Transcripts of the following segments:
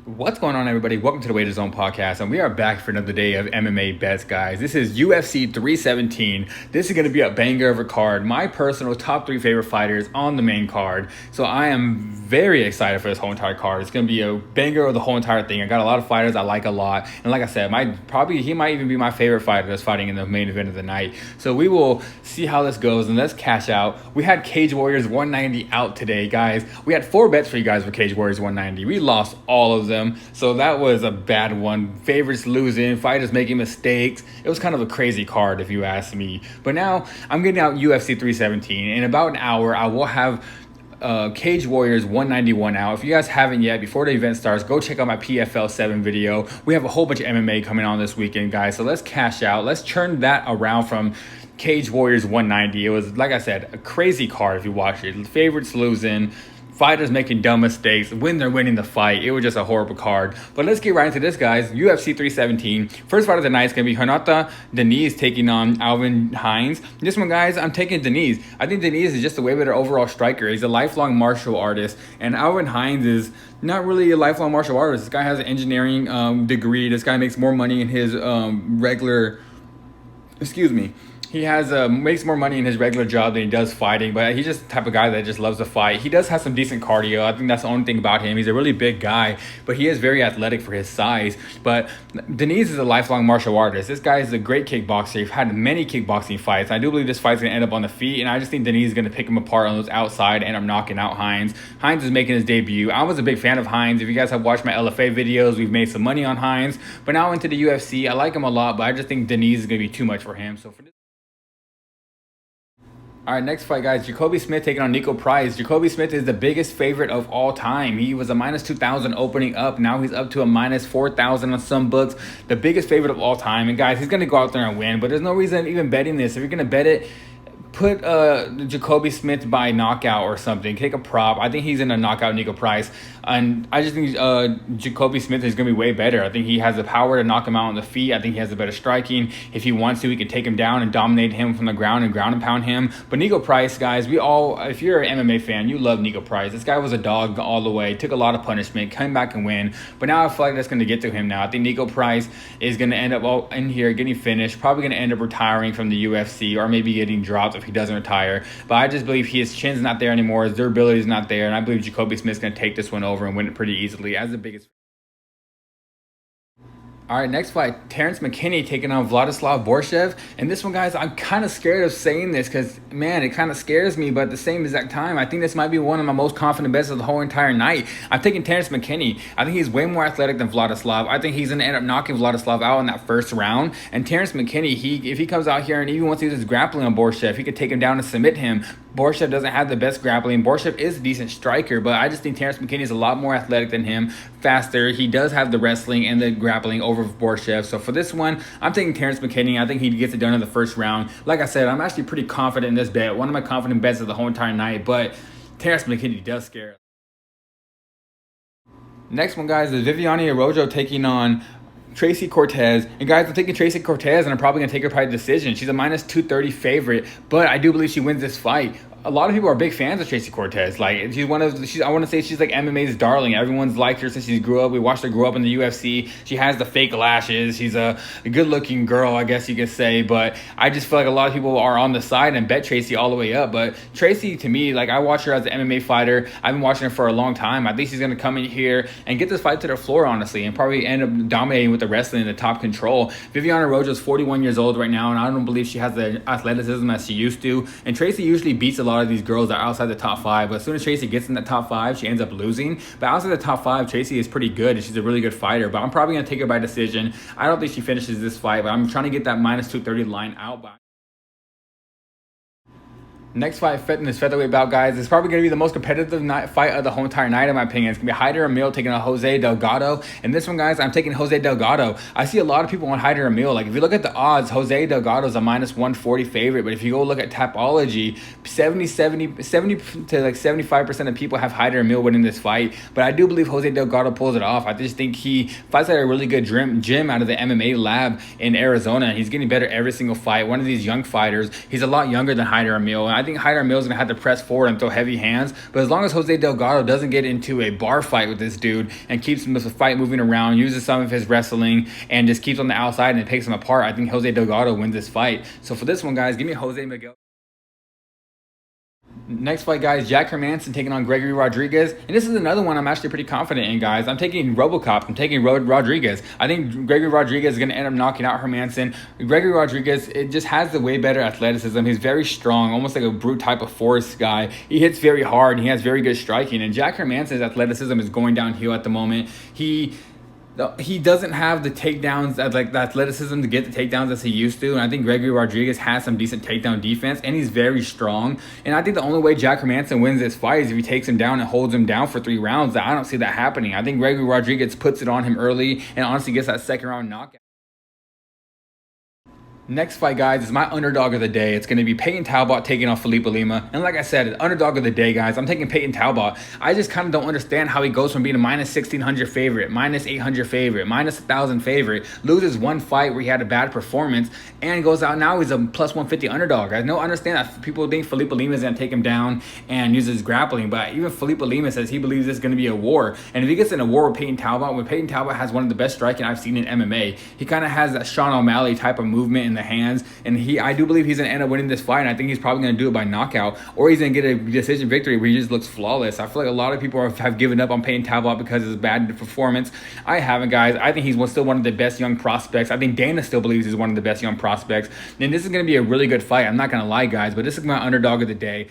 What's going on, everybody? Welcome to the Wager Zone podcast, and we are back for another day of MMA bets, guys. This is UFC 317. This is going to be a banger of a card. My personal top 3 favorite fighters on the main card. So I am very excited for this whole entire card. It's going to be a banger of the whole entire thing. I got a lot of fighters I like a lot, and like I said, he might even be my favorite fighter that's fighting in the main event of the night. So we will see how this goes, and let's cash out. We had Cage Warriors 190 out today, guys. We had 4 bets for you guys for Cage Warriors 190. We lost all of them. So that was a bad one. Favorites losing, fighters making mistakes. It was kind of a crazy card if you ask me. But now I'm getting out UFC 317. In about an hour, I will have Cage Warriors 191 out. If you guys haven't yet, before the event starts, go check out my PFL 7 video. We have a whole bunch of MMA coming on this weekend, guys. So let's cash out. Let's turn that around from Cage Warriors 190. It was, like I said, a crazy card if you watch it. Favorites losing, fighters making dumb mistakes when they're winning the fight. It was just a horrible card. But let's get right into this, guys. UFC 317. First fight of the night is going to be Renata Diniz taking on Alvin Hines. This one, guys, I'm taking Diniz. I think Diniz is just a way better overall striker. He's a lifelong martial artist. And Alvin Hines is not really a lifelong martial artist. This guy has an engineering degree. This guy makes more money in his He makes more money in his regular job than he does fighting, but he's just the type of guy that just loves to fight. He does have some decent cardio. I think that's the only thing about him. He's a really big guy, but he is very athletic for his size. But Diniz is a lifelong martial artist. This guy is a great kickboxer. He's had many kickboxing fights. I do believe this fight's going to end up on the feet, and I just think Diniz is going to pick him apart on those outside and end up knocking out Hines. Hines is making his debut. I was a big fan of Hines. If you guys have watched my LFA videos, we've made some money on Hines. But now into the UFC, I like him a lot, but I just think Diniz is going to be too much for him. So for this, all right, next fight, guys. Jacoby Smith taking on Nico Price. Jacoby Smith is the biggest favorite of all time. He was a minus 2,000 opening up. Now he's up to a minus 4,000 on some books. The biggest favorite of all time. And, guys, he's going to go out there and win. But there's no reason even betting this. If you're going to bet it, put Jacoby Smith by knockout or something. Take a prop. I think he's in a knockout Nico Price. And I just think Jacoby Smith is going to be way better. I think he has the power to knock him out on the feet. I think he has the better striking. If he wants to, he can take him down and dominate him from the ground and pound him. But Nico Price, guys, if you're an MMA fan, you love Nico Price. This guy was a dog all the way. Took a lot of punishment. Came back and win. But now I feel like that's going to get to him now. I think Nico Price is going to end up in here getting finished. Probably going to end up retiring from the UFC or maybe getting dropped if he doesn't retire. But I just believe his chin's not there anymore. His durability is not there. And I believe Jacoby Smith's going to take this one over and win it pretty easily as the biggest. All right, next fight, Terrence McKinney taking on Vladislav Borshev. And this one, guys, I'm kind of scared of saying this because, man, it kind of scares me. But at the same exact time, I think this might be one of my most confident bets of the whole entire night. I'm taking Terrence McKinney. I think he's way more athletic than Vladislav. I think he's going to end up knocking Vladislav out in that first round. And Terrence McKinney, if he comes out here and even wants to use his grappling on Borshev, he could take him down and submit him. Borshev doesn't have the best grappling. Borshev is a decent striker, but I just think Terrence McKinney is a lot more athletic than him, faster. He does have the wrestling and the grappling over Borshev. So for this one, I'm taking Terrence McKinney. I think he gets it done in the first round. Like I said, I'm actually pretty confident in this bet. One of my confident bets of the whole entire night, but Terrence McKinney does scare us. Next one, guys, is Viviane Araújo taking on Tracy Cortez. And, guys, I'm taking Tracy Cortez, and I'm probably going to take her by decision. She's a minus 230 favorite, but I do believe she wins this fight. A lot of people are big fans of Tracy Cortez. Like, I want to say she's like MMA's darling. Everyone's liked her since she grew up. We watched her grow up in the UFC. She has the fake lashes. She's a good-looking girl, I guess you could say. But I just feel like a lot of people are on the side and bet Tracy all the way up. But Tracy, to me, like, I watch her as an MMA fighter. I've been watching her for a long time. I think she's going to come in here and get this fight to the floor, honestly, and probably end up dominating with the wrestling and the top control. Viviane Araújo is 41 years old right now, and I don't believe she has the athleticism as she used to. And Tracy usually beats a lot of these girls that are outside the top 5, but as soon as Tracy gets in the top 5, she ends up losing. But outside the top 5, Tracy is pretty good, and she's a really good fighter. But I'm probably going to take her by decision. I don't think she finishes this fight, but I'm trying to get that minus 230 line out by. Next fight in this featherweight bout, guys, is probably going to be the most competitive fight of the whole entire night, in my opinion. It's going to be Hyder Emil taking on Jose Delgado. And this one, guys, I'm taking Jose Delgado. I see a lot of people on Hyder Emil. Like, if you look at the odds, Jose Delgado is a minus 140 favorite. But if you go look at Tapology, 70 to like 75% of people have Hyder Emil winning this fight. But I do believe Jose Delgado pulls it off. I just think he fights at a really good gym out of the MMA lab in Arizona. He's getting better every single fight. One of these young fighters. He's a lot younger than Hyder Emil. And I think Haidar Mill's going to have to press forward and throw heavy hands. But as long as Jose Delgado doesn't get into a bar fight with this dude and keeps the fight moving around, uses some of his wrestling, and just keeps on the outside and picks him apart, I think Jose Delgado wins this fight. So for this one, guys, give me Jose Miguel. Next fight, guys, Jack Hermansson taking on Gregory Rodrigues. And this is another one I'm actually pretty confident in, guys. I'm taking RoboCop. I'm taking Rodrigues. I think Gregory Rodrigues is going to end up knocking out Hermansson. Gregory Rodrigues, it just has the way better athleticism. He's very strong, almost like a brute type of force guy. He hits very hard. He has very good striking. And Jack Hermansson's athleticism is going downhill at the moment. He doesn't have the takedowns, like the athleticism to get the takedowns as he used to. And I think Gregory Rodrigues has some decent takedown defense, and he's very strong. And I think the only way Jack Hermansson wins this fight is if he takes him down and holds him down for 3 rounds. I don't see that happening. I think Gregory Rodrigues puts it on him early and honestly gets that second round knockout. Next fight, guys, is my underdog of the day. It's going to be Peyton Talbott taking on Felipe Lima. And like I said, underdog of the day, guys, I'm taking Peyton Talbott. I just kind of don't understand how he goes from being a minus 1,600 favorite, minus 800 favorite, minus 1,000 favorite, loses one fight where he had a bad performance, and goes out now he's a plus 150 underdog. I don't understand that people think Felipe Lima is going to take him down and use his grappling, but even Felipe Lima says he believes it's going to be a war. And if he gets in a war with Peyton Talbott, when Peyton Talbott has one of the best striking I've seen in MMA, he kind of has that Sean O'Malley type of movement in the hands, and I do believe he's gonna end up winning this fight, and I think he's probably gonna do it by knockout, or he's gonna get a decision victory where he just looks flawless. I feel like a lot of people have given up on Peyton Talbott because of his bad performance. I haven't, guys. I think he's still one of the best young prospects. I think Dana still believes he's one of the best young prospects, and this is gonna be a really good fight. I'm not gonna lie, guys, but this is my underdog of the day.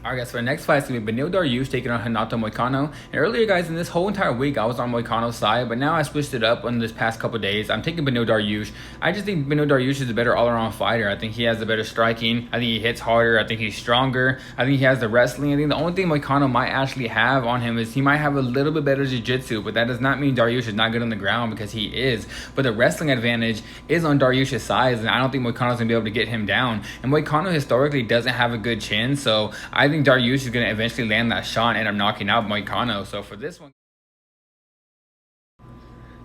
Alright, guys, for the next fight, it's going to be Beneil Dariush taking on Renato Moicano. And earlier, guys, in this whole entire week, I was on Moicano's side, but now I switched it up on this past couple days. I'm taking Beneil Dariush. I just think Beneil Dariush is a better all-around fighter. I think he has the better striking. I think he hits harder. I think he's stronger. I think he has the wrestling. I think the only thing Moicano might actually have on him is he might have a little bit better jiu-jitsu, but that does not mean Dariush is not good on the ground, because he is. But the wrestling advantage is on Dariush's side, and I don't think Moicano's going to be able to get him down. And Moicano historically doesn't have a good chin, so I think Dariush is going to eventually land that shot and end up knocking out Moicano. So for this one,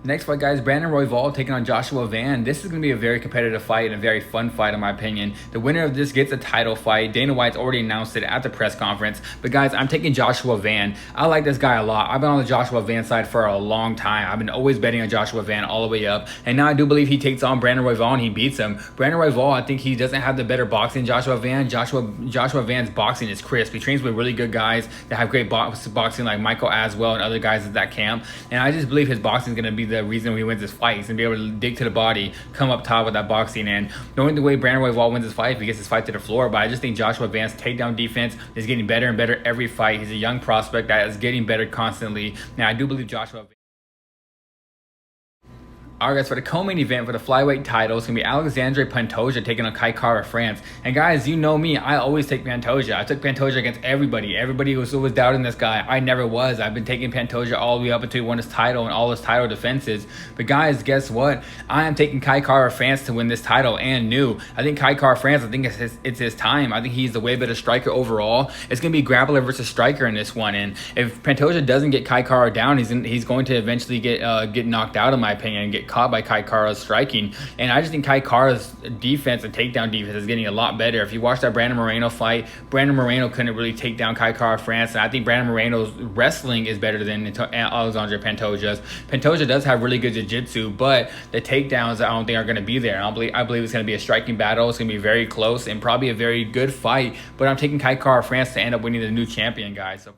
next fight, guys, Brandon Royval taking on Joshua Van. This is going to be a very competitive fight and a very fun fight, in my opinion. The winner of this gets a title fight. Dana White's already announced it at the press conference. But, guys, I'm taking Joshua Van. I like this guy a lot. I've been on the Joshua Van side for a long time. I've been always betting on Joshua Van all the way up. And now I do believe he takes on Brandon Royval and he beats him. Brandon Royval, I think he doesn't have the better boxing than Joshua Van. Joshua Van's boxing is crisp. He trains with really good guys that have great boxing, like Michael Aswell and other guys at that camp. And I just believe his boxing is going to be the reason he wins this fight. He's going to be able to dig to the body, come up top with that boxing, and knowing the way Brandon Royval wins this fight, if he gets this fight to the floor. But I just think Joshua Van's takedown defense is getting better and better every fight. He's a young prospect that is getting better constantly. Now, I do believe Joshua. Alright, guys, for the co-main event for the flyweight title, it's going to be Alexandre Pantoja taking on Kai Kara France. And guys, you know me, I always take Pantoja. I took Pantoja against everybody. Everybody was doubting this guy. I never was. I've been taking Pantoja all the way up until he won his title and all his title defenses. But guys, guess what? I am taking Kai Kara France to win this title, and new. I think Kai Kara France, I think it's his time. I think he's the way better striker overall. It's going to be grappler versus striker in this one. And if Pantoja doesn't get Kai Kara down, he's going to eventually get knocked out, in my opinion, and get caught by Kai Kara's striking. And I just think Kai Kara's defense and takedown defense is getting a lot better. If you watch that Brandon Moreno fight, Brandon Moreno couldn't really take down Kai Kara France, and I think Brandon Moreno's wrestling is better than Alexandre Pantoja's. Pantoja does have really good jiu-jitsu, but the takedowns I don't think are going to be there. I believe it's going to be a striking battle. It's going to be very close and probably a very good fight, but I'm taking Kai Kara France to end up winning the new champion, guys. So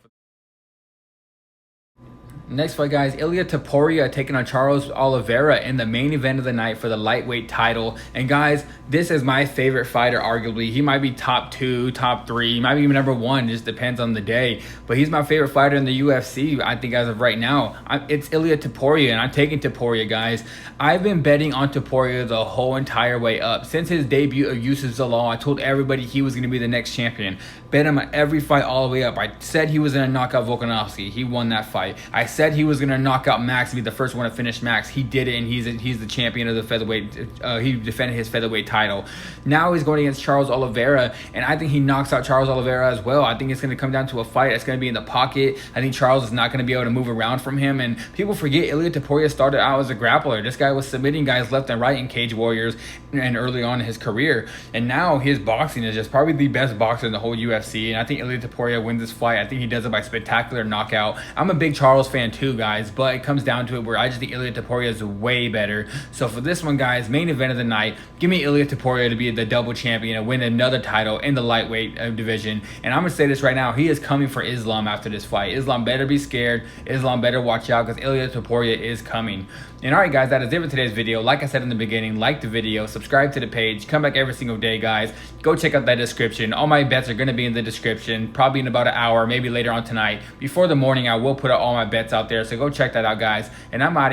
next fight, guys, Ilia Topuria taking on Charles Oliveira in the main event of the night for the lightweight title. And guys, this is my favorite fighter, arguably. He might be top 2, top 3, might be even number 1, just depends on the day. But he's my favorite fighter in the UFC, I think, as of right now. It's Ilia Topuria, and I'm taking Topuria, guys. I've been betting on Topuria the whole entire way up. Since his debut of Yusuf Zalal, I told everybody he was going to be the next champion. Bet him on every fight all the way up. I said he was going to knock out Volkanovski. He won that fight. I said he was going to knock out Max and be the first one to finish Max. He did it, and he's the champion of the featherweight. He defended his featherweight title. title. Now he's going against Charles Oliveira, and I think he knocks out Charles Oliveira as well. I think it's going to come down to a fight that's going to be in the pocket. I think Charles is not going to be able to move around from him, and people forget Ilia Topuria started out as a grappler. This guy was submitting guys left and right in Cage Warriors and early on in his career, and now his boxing is just probably the best boxer in the whole UFC, and I think Ilia Topuria wins this fight. I think he does it by spectacular knockout. I'm a big Charles fan too, guys, but it comes down to it where I just think Ilia Topuria is way better. So for this one, guys, main event of the night, give me Ilia Topuria to be the double champion and win another title in the lightweight division. And I'm gonna say this right now, he is coming for Islam after this fight. Islam better be scared. Islam better watch out, because Ilia Topuria is coming. And alright guys, that is it for today's video. Like I said in the beginning, like the video, subscribe to the page, come back every single day, guys. Go check out that description. All my bets are going to be in the description, probably in about an hour, maybe later on tonight. Before the morning, I will put all my bets out there, so go check that out, guys. And I'm out of here.